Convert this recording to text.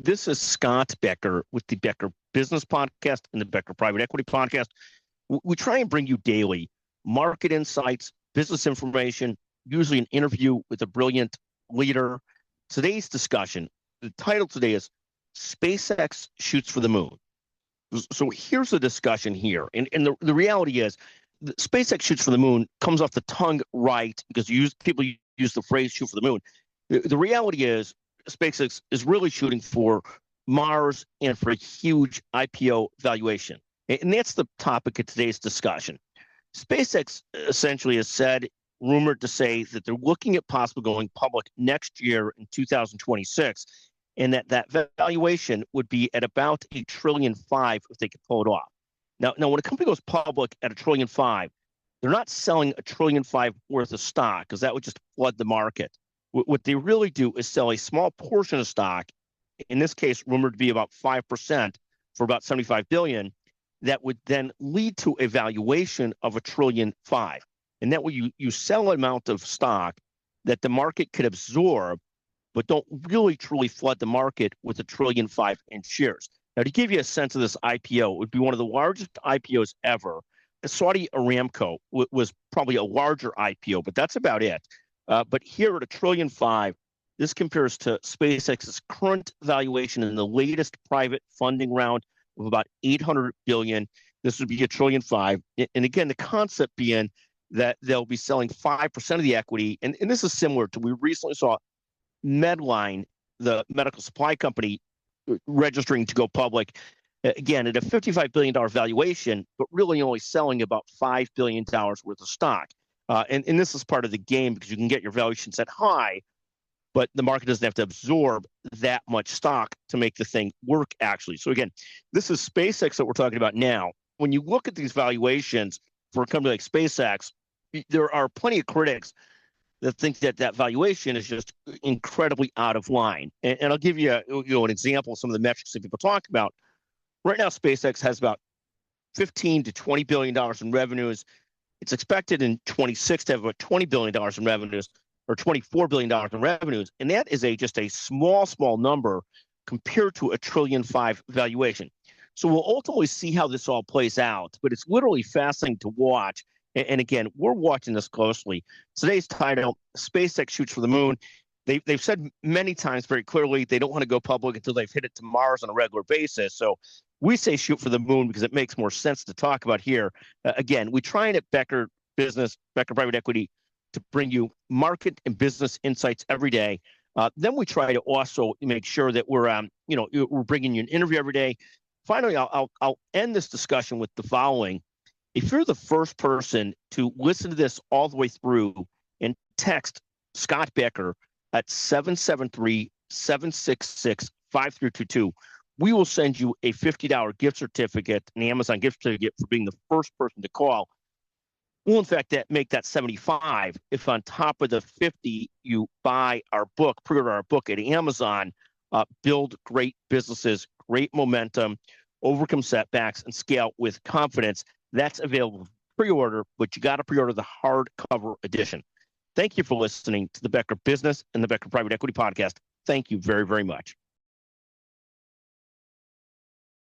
This is Scott Becker with the Becker Business Podcast and the Becker Private Equity Podcast. We try and bring you daily market insights, business information, usually an interview with a brilliant leader. Today's discussion, the title today is SpaceX Shoots for the Moon. So here's the discussion here. And the reality is SpaceX Shoots for the Moon comes off the tongue right because people use the phrase shoot for the moon. The reality is SpaceX is really shooting for Mars and for a huge IPO valuation. And that's the topic of today's discussion. SpaceX essentially has said, rumored to say that they're looking at possibly going public next year in 2026, and that valuation would be at about $1.5 trillion if they could pull it off. Now, when a company goes public at $1.5 trillion, they're not selling $1.5 trillion worth of stock because that would just flood the market. What they really do is sell a small portion of stock, in this case, rumored to be about 5% for about $75 billion, that would then lead to a valuation of $1.5 trillion. And that way you sell an amount of stock that the market could absorb, but don't really truly flood the market with $1.5 trillion in shares. Now, to give you a sense of this IPO, it would be one of the largest IPOs ever. Saudi Aramco was probably a larger IPO, but that's about it. But here at $1.5 trillion, this compares to SpaceX's current valuation in the latest private funding round of about $800 billion. This would be $1.5 trillion. And again, the concept being that they'll be selling 5% of the equity. And this is similar to, we recently saw Medline, the medical supply company, registering to go public, again, at a $55 billion valuation, but really only selling about $5 billion worth of stock. And this is part of the game because you can get your valuation set high, but the market doesn't have to absorb that much stock to make the thing work, actually. So again, this is SpaceX that we're talking about now. When you look at these valuations for a company like SpaceX, there are plenty of critics that think that valuation is just incredibly out of line. And I'll give you, an example of some of the metrics that people talk about. Right now, SpaceX has about $15 to $20 billion in revenues. It's expected in 26 to have about $20 billion in revenues, or $24 billion in revenues. And that is just a small number compared to $1.5 trillion valuation. So we'll ultimately see how this all plays out, but it's literally fascinating to watch. And again, we're watching this closely. Today's title, SpaceX Shoots for the Moon. They've said many times very clearly they don't want to go public until they've hit it to Mars on a regular basis. So we say shoot for the moon because it makes more sense to talk about here. Again, we try at Becker Business, Becker Private Equity, to bring you market and business insights every day. Then we try to also make sure that we're bringing you an interview every day. Finally, I'll end this discussion with the following. If you're the first person to listen to this all the way through and text Scott Becker at 773-766-5322, we will send you a $50 gift certificate, an Amazon gift certificate for being the first person to call. We'll, in fact, make that 75 if on top of the 50 you buy our book, pre-order our book at Amazon, Build Great Businesses, Great Momentum, Overcome Setbacks, and Scale with Confidence. That's available for pre-order, but you got to pre-order the hardcover edition. Thank you for listening to the Becker Business and the Becker Private Equity Podcast. Thank you very, very much.